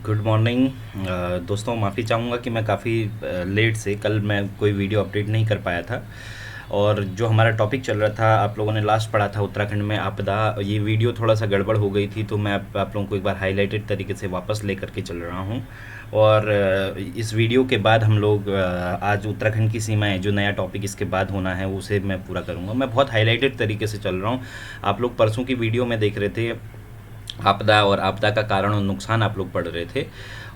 Good morning. दोस्तों, माफ़ी चाहूँगा कि मैं काफ़ी लेट से कल मैं कोई वीडियो अपडेट नहीं कर पाया था। और जो हमारा टॉपिक चल रहा था, आप लोगों ने लास्ट पढ़ा था उत्तराखंड में आपदा। ये वीडियो थोड़ा सा गड़बड़ हो गई थी, तो मैं आप लोगों को एक बार हाईलाइटेड तरीके से वापस ले करके चल रहा हूँ। और इस वीडियो के बाद हम लोग आज उत्तराखंड की सीमाएं, जो नया टॉपिक इसके बाद होना है, उसे मैं पूरा करूँगा। मैं बहुत हाईलाइटेड तरीके से चल रहा हूँ। आप लोग परसों की वीडियो में देख रहे थे, आपदा और आपदा का कारण और नुकसान आप लोग पढ़ रहे थे।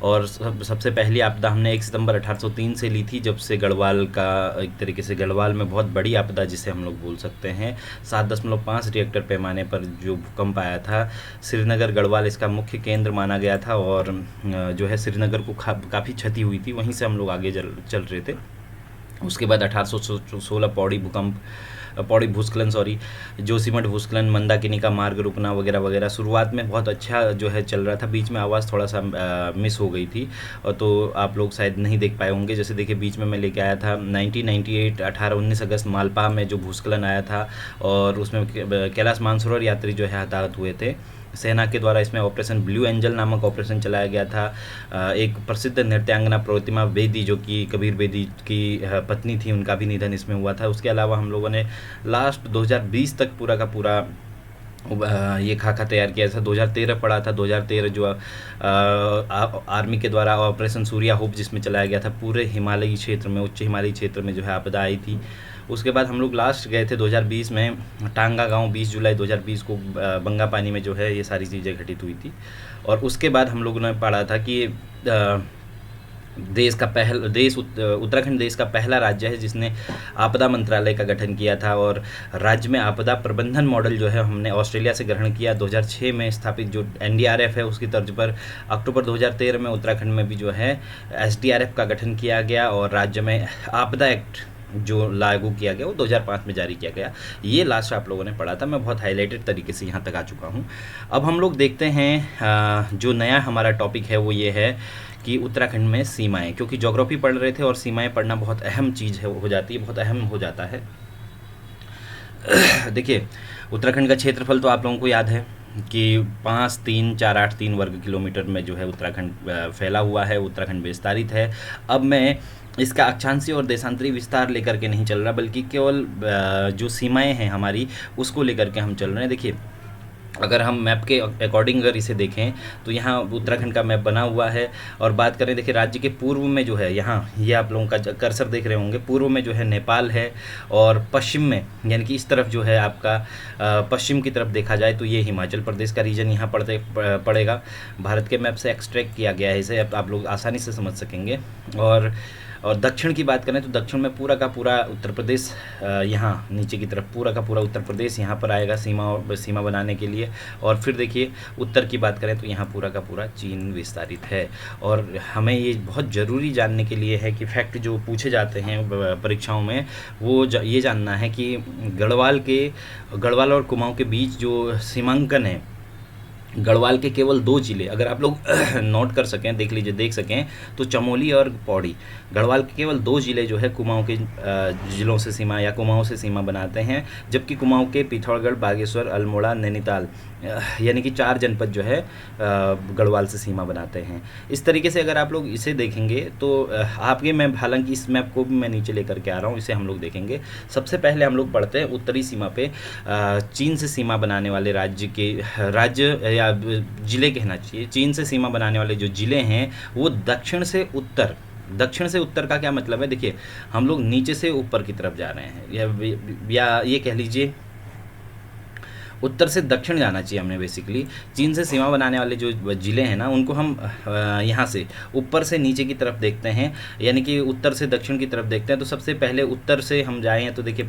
और सबसे पहली आपदा हमने 1 सितंबर 1803 से ली थी, जब से गढ़वाल का, एक तरीके से गढ़वाल में बहुत बड़ी आपदा जिसे हम लोग बोल सकते हैं, 7.5 रिएक्टर पैमाने पर जो भूकंप आया था। श्रीनगर गढ़वाल इसका मुख्य केंद्र माना गया था, और जो है श्रीनगर को काफ़ी क्षति हुई थी। वहीं से हम लोग आगे चल रहे थे। उसके बाद 1816 पौड़ी भूस्खलन, जोशीमठ भूस्खलन, मंदाकिनी का मार्ग रुकना वगैरह वगैरह। शुरुआत में बहुत अच्छा जो है चल रहा था, बीच में आवाज़ थोड़ा सा मिस हो गई थी, और तो आप लोग शायद नहीं देख पाए होंगे। जैसे देखिए, बीच में मैं लेके आया था 1998 18-19 अगस्त मालपा में जो भूस्खलन आया था, और उसमें कैलाश मानसरोवर यात्री जो है हताहत हुए थे। सेना के द्वारा इसमें ऑपरेशन ब्लू एंजल नामक ऑपरेशन चलाया गया था। एक प्रसिद्ध नृत्यांगना प्रतिमा बेदी, जो कि कबीर बेदी की पत्नी थी, उनका भी निधन इसमें हुआ था। उसके अलावा हम लोगों ने लास्ट 2020 तक पूरा का पूरा ये खाका तैयार किया था। 2013 पड़ा था, 2013 जो आर्मी के द्वारा ऑपरेशन सूर्या होप जिसमें चलाया गया था, पूरे हिमालयी क्षेत्र में, उच्च हिमालयी क्षेत्र में जो है आपदा आई थी। उसके बाद हम लोग लास्ट गए थे 2020 में टांगा गांव, 20 जुलाई 2020 को बंगा पानी में जो है ये सारी चीज़ें घटित हुई थी। और उसके बाद हम लोगों ने पढ़ा था कि उत्तराखंड देश का पहला राज्य है जिसने आपदा मंत्रालय का गठन किया था। और राज्य में आपदा प्रबंधन मॉडल जो है हमने ऑस्ट्रेलिया से ग्रहण किया। 2006 में स्थापित जो एनडीआरएफ है, उसकी तर्ज पर अक्टूबर 2013 में उत्तराखंड में भी जो है एसडीआरएफ का गठन किया गया, और राज्य में आपदा एक्ट जो लागू किया गया वो 2005 में जारी किया गया। ये लास्ट आप लोगों ने पढ़ा था। मैं बहुत हाईलाइटेड तरीके से यहाँ तक आ चुका हूँ। अब हम लोग देखते हैं जो नया हमारा टॉपिक है वो ये है कि उत्तराखंड में सीमाएं, क्योंकि ज्योग्राफी पढ़ रहे थे और सीमाएं पढ़ना बहुत अहम चीज़ है, हो जाती है, बहुत अहम हो जाता है। देखिए, उत्तराखंड का क्षेत्रफल तो आप लोगों को याद है कि 53483 वर्ग किलोमीटर में जो है उत्तराखंड फैला हुआ है, उत्तराखंड विस्तारित है। अब मैं इसका अक्षांशीय और देशांतरी विस्तार लेकर के नहीं चल रहा, बल्कि केवल जो सीमाएं हैं हमारी, उसको लेकर के हम चल रहे हैं। देखिए, अगर हम मैप के अकॉर्डिंग अगर इसे देखें तो यहाँ उत्तराखंड का मैप बना हुआ है। और बात करें, देखिए, राज्य के पूर्व में जो है, यहाँ ये आप लोगों का कर्सर देख रहे होंगे, पूर्व में जो है नेपाल है, और पश्चिम में यानी कि इस तरफ जो है आपका पश्चिम की तरफ देखा जाए तो ये हिमाचल प्रदेश का रीजन यहाँ पड़ेगा। भारत के मैप से एक्सट्रैक्ट किया गया है, इसे आप लोग आसानी से समझ सकेंगे। और दक्षिण की बात करें तो दक्षिण में पूरा का पूरा उत्तर प्रदेश, यहाँ नीचे की तरफ पूरा का पूरा उत्तर प्रदेश यहाँ पर आएगा सीमा बनाने के लिए। और फिर देखिए, उत्तर की बात करें तो यहाँ पूरा का पूरा चीन विस्तारित है। और हमें ये बहुत ज़रूरी जानने के लिए है कि फैक्ट जो पूछे जाते हैं परीक्षाओं में, वो ये जानना है कि गढ़वाल और कुमाऊँ के बीच जो सीमांकन है, गढ़वाल के केवल 2 जिले, अगर आप लोग नोट कर सकें, देख सकें, तो चमोली और पौड़ी, गढ़वाल के केवल 2 जिले जो है कुमाऊँ के ज़िलों से सीमा या कुमाऊँ से सीमा बनाते हैं। जबकि कुमाऊँ के पिथौरागढ़, बागेश्वर, अल्मोड़ा, नैनीताल, यानी कि 4 जनपद जो है गढ़वाल से सीमा बनाते हैं। इस तरीके से अगर आप लोग इसे देखेंगे तो आपके मैं, हालांकि इस मैप को भी मैं नीचे लेकर के आ रहा हूँ, इसे हम लोग देखेंगे। सबसे पहले हम लोग पढ़ते हैं उत्तरी सीमा पे चीन से सीमा बनाने वाले राज्य या ज़िले कहना चाहिए। चीन से सीमा बनाने वाले जो ज़िले हैं वो दक्षिण से उत्तर का क्या मतलब है? देखिए, हम लोग नीचे से ऊपर की तरफ जा रहे हैं, या ये कह लीजिए उत्तर से दक्षिण जाना चाहिए हमने। बेसिकली चीन से सीमा बनाने वाले जो ज़िले हैं ना, उनको हम यहाँ से ऊपर से नीचे की तरफ देखते हैं, यानी कि उत्तर से दक्षिण की तरफ देखते हैं। तो सबसे पहले उत्तर से हम जाएँ तो देखिए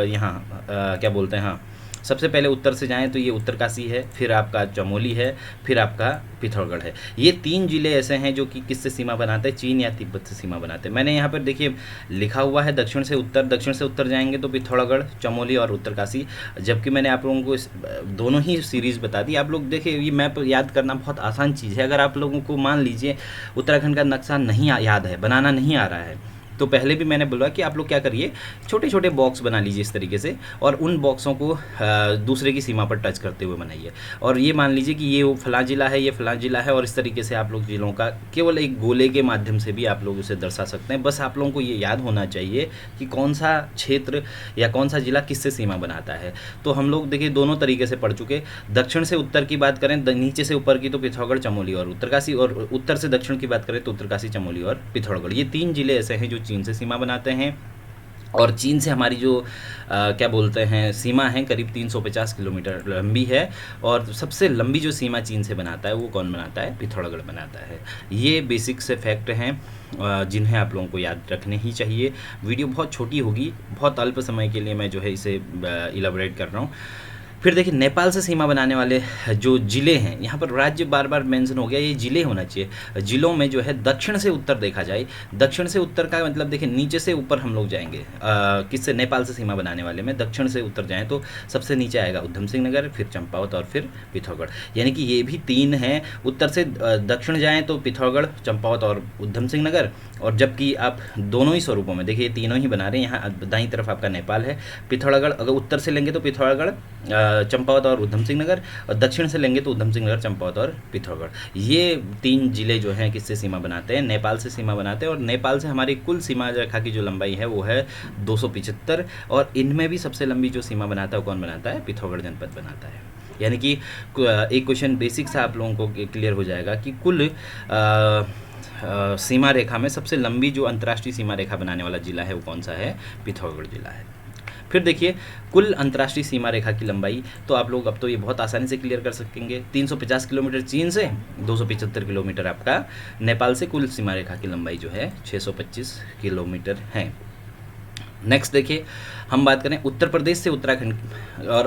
यहाँ क्या बोलते हैं, हाँ, सबसे पहले उत्तर से जाएं तो ये उत्तरकाशी है, फिर आपका चमोली है, फिर आपका पिथौरागढ़ है। ये 3 जिले ऐसे हैं जो कि किससे सीमा बनाते हैं? चीन या तिब्बत से सीमा बनाते हैं। मैंने यहाँ पर देखिए लिखा हुआ है दक्षिण से उत्तर जाएंगे तो पिथौरागढ़, चमोली और उत्तरकाशी। जबकि मैंने आप लोगों को दोनों ही सीरीज़ बता दी। आप लोग देखिए, ये मैप याद करना बहुत आसान चीज़ है। अगर आप लोगों को मान लीजिए उत्तराखंड का नक्शा नहीं याद है, बनाना नहीं आ रहा है, तो पहले भी मैंने बोला कि आप लोग क्या करिए, छोटे छोटे बॉक्स बना लीजिए इस तरीके से, और उन बॉक्सों को दूसरे की सीमा पर टच करते हुए बनाइए। और ये मान लीजिए कि ये फलां जिला है, ये फलां जिला है, और इस तरीके से आप लोग जिलों का केवल एक गोले के माध्यम से भी आप लोग उसे दर्शा सकते हैं। बस आप लोगों को ये याद होना चाहिए कि कौन सा क्षेत्र या कौन सा जिला किससे सीमा बनाता है। तो हम लोग देखिए दोनों तरीके से पढ़ चुके। दक्षिण से उत्तर की बात करें, नीचे से ऊपर की तो पिथौरागढ़, चमोली और उत्तरकाशी, और उत्तर से दक्षिण की बात करें तो उत्तरकाशी, चमोली और पिथौरागढ़। ये 3 जिले ऐसे हैं जो चीन से सीमा बनाते हैं। और चीन से हमारी जो क्या बोलते हैं सीमा है, करीब 350 किलोमीटर लंबी है। और सबसे लंबी जो सीमा चीन से बनाता है वो कौन बनाता है? पिथौरागढ़ बनाता है। ये बेसिक से फैक्ट हैं जिन्हें आप लोगों को याद रखने ही चाहिए। वीडियो बहुत छोटी होगी, बहुत अल्प समय के लिए मैं जो है इसे इलाबोरेट कर रहा हूँ। फिर देखिए नेपाल से सीमा बनाने वाले जो ज़िले हैं, यहाँ पर राज्य बार बार मेंशन हो गया, ये ज़िले होना चाहिए। ज़िलों में जो है दक्षिण से उत्तर देखा जाए, दक्षिण से उत्तर का मतलब देखिए नीचे से ऊपर हम लोग जाएंगे किससे? नेपाल से सीमा बनाने वाले में दक्षिण से उत्तर जाएँ तो सबसे नीचे आएगा उधम सिंह नगर, फिर चंपावत और फिर पिथौरागढ़। यानी कि ये भी 3 हैं। उत्तर से दक्षिण जाएँ तो पिथौरागढ़, चंपावत और उधम सिंह नगर। और जबकि आप दोनों ही स्वरूपों में देखिए तीनों ही बना रहे हैं। यहाँ दाईं तरफ आपका नेपाल है, पिथौरागढ़ अगर उत्तर से लेंगे तो पिथौरागढ़, चंपावत और उधम सिंह नगर, और दक्षिण से लेंगे तो उधम सिंह नगर, चंपावत और पिथौरागढ़। ये 3 जिले जो हैं किससे सीमा बनाते हैं? नेपाल से सीमा बनाते हैं। और नेपाल से हमारी कुल सीमा रेखा की जो लंबाई है वो है 275, और इनमें भी सबसे लंबी जो सीमा बनाता है वो कौन बनाता है? पिथौरागढ़ जनपद बनाता है। यानी कि एक क्वेश्चन बेसिक से आप लोगों को क्लियर हो जाएगा कि कुल सीमा रेखा में सबसे लंबी जो अंतर्राष्ट्रीय सीमा रेखा बनाने वाला जिला है वो कौन सा है? पिथौरागढ़ जिला है। फिर देखिए कुल अंतर्राष्ट्रीय सीमा रेखा की लंबाई, तो आप लोग अब तो ये बहुत आसानी से क्लियर कर सकेंगे। 350 किलोमीटर चीन से, 275 किलोमीटर आपका नेपाल से कुल सीमा रेखा की लंबाई जो है 625 किलोमीटर है। नेक्स्ट देखिए हम बात करें उत्तर प्रदेश से उत्तराखंड, और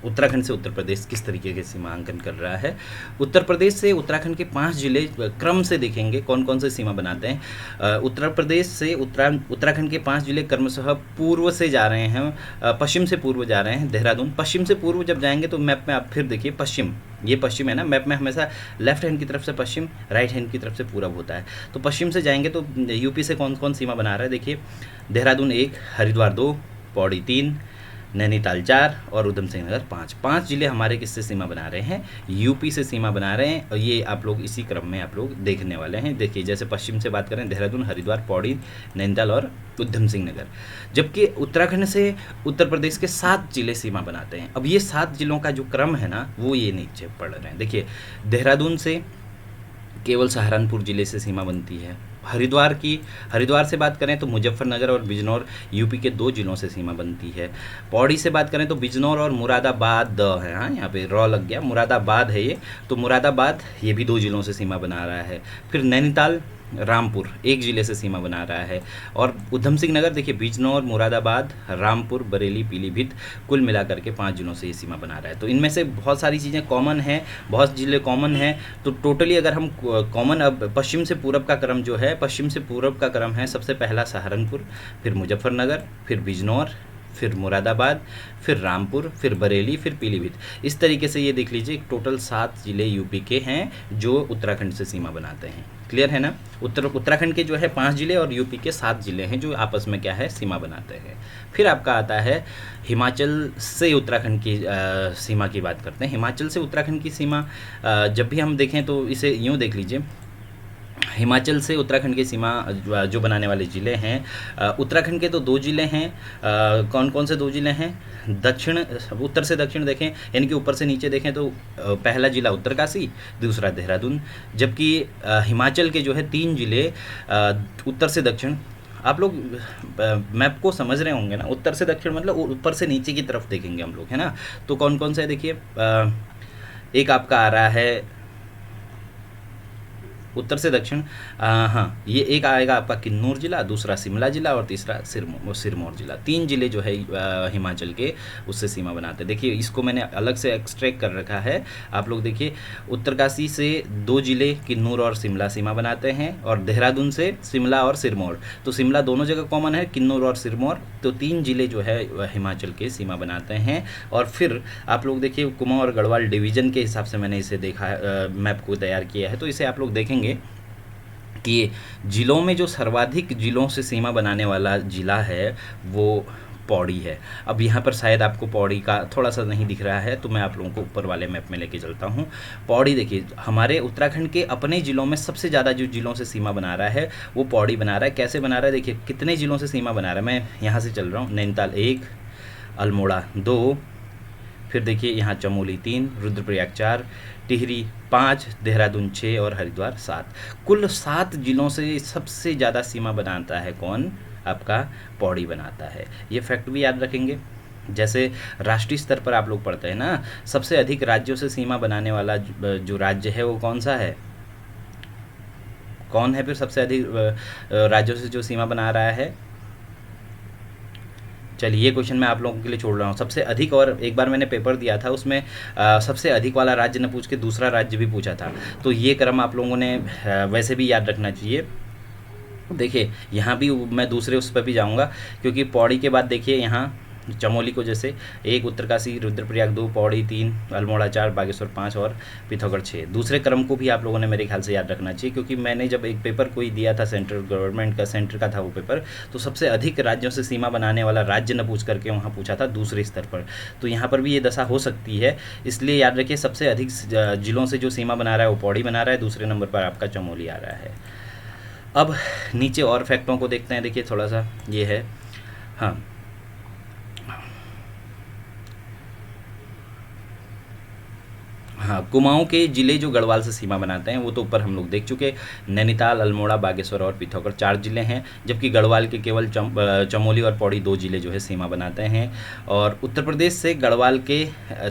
उत्तराखंड से उत्तर प्रदेश किस तरीके के सीमांकन कर रहा है। उत्तर प्रदेश से उत्तराखंड के 5 जिले क्रम से देखेंगे कौन कौन से सीमा बनाते हैं। उत्तर प्रदेश से उत्तराखंड के 5 जिले क्रमशः पूर्व से जा रहे हैं, पश्चिम से पूर्व जा रहे हैं। देहरादून पश्चिम से पूर्व जब जाएंगे तो मैप में आप फिर देखिए पश्चिम, ये पश्चिम है ना, मैप में हमेशा लेफ्ट हैंड की तरफ से पश्चिम, राइट हैंड की तरफ से पूरब होता है। तो पश्चिम से जाएंगे तो यूपी से कौन कौन सीमा बना रहा है देखिए, देहरादून 1, हरिद्वार 2, पौड़ी 3, नैनीताल 4 और उधम सिंह नगर 5। 5 जिले हमारे किससे सीमा बना रहे हैं? यूपी से सीमा बना रहे हैं। और ये आप लोग इसी क्रम में आप लोग देखने वाले हैं। देखिए जैसे पश्चिम से बात करें, देहरादून, हरिद्वार, पौड़ी, नैनीताल और उधम सिंह नगर। जबकि उत्तराखंड से उत्तर प्रदेश के 7 जिले सीमा बनाते हैं। अब ये 7 जिलों का जो क्रम है ना वो ये नीचे पढ़ रहे हैं। देखिए देहरादून से केवल सहारनपुर जिले से सीमा बनती है। हरिद्वार से बात करें तो मुजफ्फरनगर और बिजनौर यूपी के 2 जिलों से सीमा बनती है। पौड़ी से बात करें तो बिजनौर और मुरादाबाद है, हाँ यहाँ पे रॉ लग गया, मुरादाबाद है ये, तो मुरादाबाद ये भी 2 जिलों से सीमा बना रहा है। फिर नैनीताल, रामपुर 1 जिले से सीमा बना रहा है। और उधम सिंह नगर देखिए बिजनौर, मुरादाबाद, रामपुर, बरेली, पीलीभीत कुल मिलाकर के 5 जिलों से ये सीमा बना रहा है। तो इनमें से बहुत सारी चीज़ें कॉमन हैं, बहुत जिले कॉमन हैं। तो टोटली अगर हम कॉमन, अब पश्चिम से पूरब का क्रम जो है, पश्चिम से पूरब का क्रम है सबसे पहला सहारनपुर, फिर मुजफ्फरनगर, फिर बिजनौर, फिर मुरादाबाद, फिर रामपुर, फिर बरेली, फिर पीलीभीत। इस तरीके से ये देख लीजिए टोटल 7 जिले यूपी के हैं जो उत्तराखंड से सीमा बनाते हैं। क्लियर है ना? उत्तराखंड के जो है 5 जिले और यूपी के 7 जिले हैं जो आपस में क्या है? सीमा बनाते हैं। फिर आपका आता है हिमाचल से उत्तराखंड की सीमा की बात करते हैं। हिमाचल से उत्तराखंड की सीमा जब भी हम देखें तो इसे यूँ देख लीजिए, हिमाचल से उत्तराखंड की सीमा जो बनाने वाले ज़िले हैं, उत्तराखंड के तो 2 जिले हैं। कौन कौन से 2 जिले हैं? उत्तर से दक्षिण देखें, यानी कि ऊपर से नीचे देखें तो पहला जिला उत्तरकाशी, दूसरा देहरादून। जबकि हिमाचल के जो है 3 जिले उत्तर से दक्षिण, आप लोग मैप को समझ रहे होंगे ना, उत्तर से दक्षिण मतलब ऊपर से नीचे की तरफ देखेंगे हम लोग, है ना। तो कौन कौन से देखिए, एक आपका आ रहा है उत्तर से दक्षिण, हाँ ये एक आएगा आपका किन्नौर जिला, दूसरा शिमला जिला और तीसरा सिरमौर जिला। 3 जिले जो है हिमाचल के उससे सीमा बनाते हैं। देखिए इसको मैंने अलग से एक्सट्रैक्ट कर रखा है। आप लोग देखिए उत्तरकाशी से 2 जिले किन्नौर और शिमला सीमा बनाते हैं, और देहरादून से शिमला और सिरमौर। तो शिमला दोनों जगह कॉमन है, किन्नौर और सिरमौर। तो 3 जिले जो है हिमाचल के सीमा बनाते हैं। और फिर आप लोग देखिए कुमाऊं और गढ़वाल डिवीज़न के हिसाब से मैंने इसे देखा, मैप को तैयार किया है। तो इसे आप लोग देखेंगे कि जिलों में जो सर्वाधिक जिलों से सीमा बनाने वाला ज़िला है वो पौड़ी है। अब यहाँ पर शायद आपको पौड़ी का थोड़ा सा नहीं दिख रहा है, तो मैं आप लोगों को ऊपर वाले मैप में लेके चलता हूँ। पौड़ी देखिए, हमारे उत्तराखंड के अपने ज़िलों में सबसे ज़्यादा जो ज़िलों से सीमा बना रहा है वो पौड़ी बना रहा है। कैसे बना रहा है देखिए, कितने ज़िलों से सीमा बना रहा है। मैं यहाँ से चल रहा हूँ, नैनीताल 1, अल्मोड़ा 2, फिर देखिए यहाँ चमोली 3, रुद्रप्रयाग 4, टिहरी 5, देहरादून 6 और हरिद्वार 7। कुल 7 जिलों से सबसे ज़्यादा सीमा बनाता है कौन? आपका पौड़ी बनाता है। ये फैक्ट भी याद रखेंगे। जैसे राष्ट्रीय स्तर पर आप लोग पढ़ते हैं ना, सबसे अधिक राज्यों से सीमा बनाने वाला जो राज्य है वो कौन सा है? कौन है फिर सबसे अधिक राज्यों से जो सीमा बना रहा है? चलिए, ये क्वेश्चन मैं आप लोगों के लिए छोड़ रहा हूँ। सबसे अधिक, और एक बार मैंने पेपर दिया था उसमें सबसे अधिक वाला राज्य न पूछ के दूसरा राज्य भी पूछा था, तो ये क्रम आप लोगों ने वैसे भी याद रखना चाहिए। देखिए यहाँ भी मैं दूसरे उस पर भी जाऊँगा, क्योंकि पौड़ी के बाद देखिए यहाँ चमोली को जैसे 1, उत्तरकाशी, रुद्रप्रयाग 2, पौड़ी 3, अल्मोड़ा 4, बागेश्वर 5 और पिथौरागढ़ 6। दूसरे क्रम को भी आप लोगों ने मेरे ख्याल से याद रखना चाहिए, क्योंकि मैंने जब एक पेपर कोई दिया था सेंट्रल गवर्नमेंट का, सेंटर का था वो पेपर, तो सबसे अधिक राज्यों से सीमा बनाने वाला राज्य न पूछ करके वहाँ पूछा था दूसरे स्तर पर। तो यहाँ पर भी ये दशा हो सकती है, इसलिए याद रखिए सबसे अधिक जिलों से जो सीमा बना रहा है वो पौड़ी बना रहा है, दूसरे नंबर पर आपका चमोली आ रहा है। अब नीचे और फैक्टों को देखते हैं। देखिए थोड़ा सा ये है, हाँ हाँ, कुमाऊँ के ज़िले जो गढ़वाल से सीमा बनाते हैं वो तो ऊपर हम लोग देख चुके। नैनीताल, अल्मोड़ा, बागेश्वर और पिथौरागढ़ 4 ज़िले हैं, जबकि गढ़वाल के केवल चमोली और पौड़ी 2 ज़िले जो है सीमा बनाते हैं। और उत्तर प्रदेश से गढ़वाल के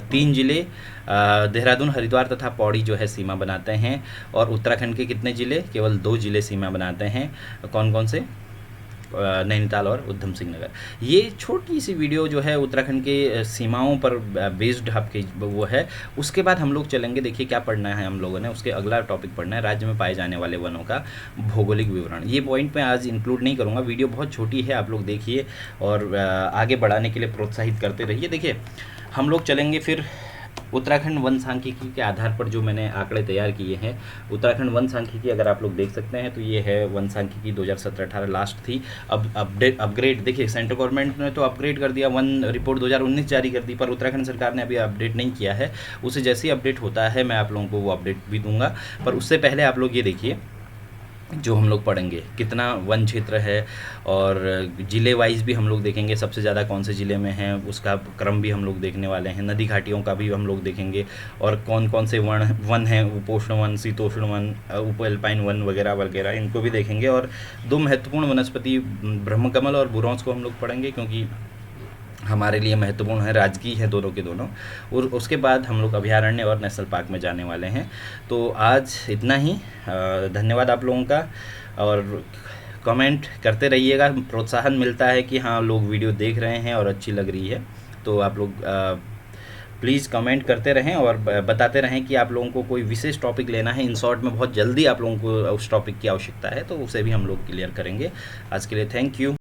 3 ज़िले, देहरादून, हरिद्वार तथा पौड़ी जो है सीमा बनाते हैं। और उत्तराखंड के कितने ज़िले? केवल 2 ज़िले सीमा बनाते हैं। कौन कौन से? नैनीताल और उधम सिंह नगर। ये छोटी सी वीडियो जो है उत्तराखंड के सीमाओं पर बेस्ड आपके वो है। उसके बाद हम लोग चलेंगे, देखिए क्या पढ़ना है हम लोगों ने, उसके अगला टॉपिक पढ़ना है राज्य में पाए जाने वाले वनों का भौगोलिक विवरण। ये पॉइंट मैं आज इंक्लूड नहीं करूँगा, वीडियो बहुत छोटी है, आप लोग देखिए और आगे बढ़ाने के लिए प्रोत्साहित करते रहिए। देखिए हम लोग चलेंगे फिर उत्तराखंड वन सांख्यिकी के आधार पर जो मैंने आंकड़े तैयार किए हैं। उत्तराखंड वन सांख्यिकी अगर आप लोग देख सकते हैं तो ये है वन सांख्यिकी 2017-18 लास्ट थी। अब अपग्रेड देखिए, सेंट्रल गवर्नमेंट ने तो अपग्रेड कर दिया, वन रिपोर्ट 2019 जारी कर दी, पर उत्तराखंड सरकार ने अभी अपडेट नहीं किया है। उसे जैसे ही अपडेट होता है मैं आप लोगों को वो अपडेट भी दूंगा। पर उससे पहले आप लोग ये देखिए जो हम लोग पढ़ेंगे कितना वन क्षेत्र है, और ज़िले वाइज भी हम लोग देखेंगे सबसे ज़्यादा कौन से ज़िले में हैं, उसका क्रम भी हम लोग देखने वाले हैं। नदी घाटियों का भी हम लोग देखेंगे, और कौन कौन से वन हैं, उपोष्ण वन, शीतोष्ण वन, उप एल्पाइन वन वगैरह वगैरह, इनको भी देखेंगे। और 2 महत्वपूर्ण वनस्पति ब्रह्मकमल और बुरोंस को हम लोग पढ़ेंगे, क्योंकि हमारे लिए महत्वपूर्ण है, राजकीय है दोनों के दोनों। और उसके बाद हम लोग अभयारण्य और नेशनल पार्क में जाने वाले हैं। तो आज इतना ही, धन्यवाद आप लोगों का, और कमेंट करते रहिएगा, प्रोत्साहन मिलता है कि हाँ लोग वीडियो देख रहे हैं और अच्छी लग रही है। तो आप लोग प्लीज़ कमेंट करते रहें और बताते रहें कि आप लोगों को कोई विशेष टॉपिक लेना है। इन शॉर्ट में बहुत जल्दी आप लोगों को उस टॉपिक की आवश्यकता है, तो उसे भी हम लोग क्लियर करेंगे। आज के लिए थैंक यू।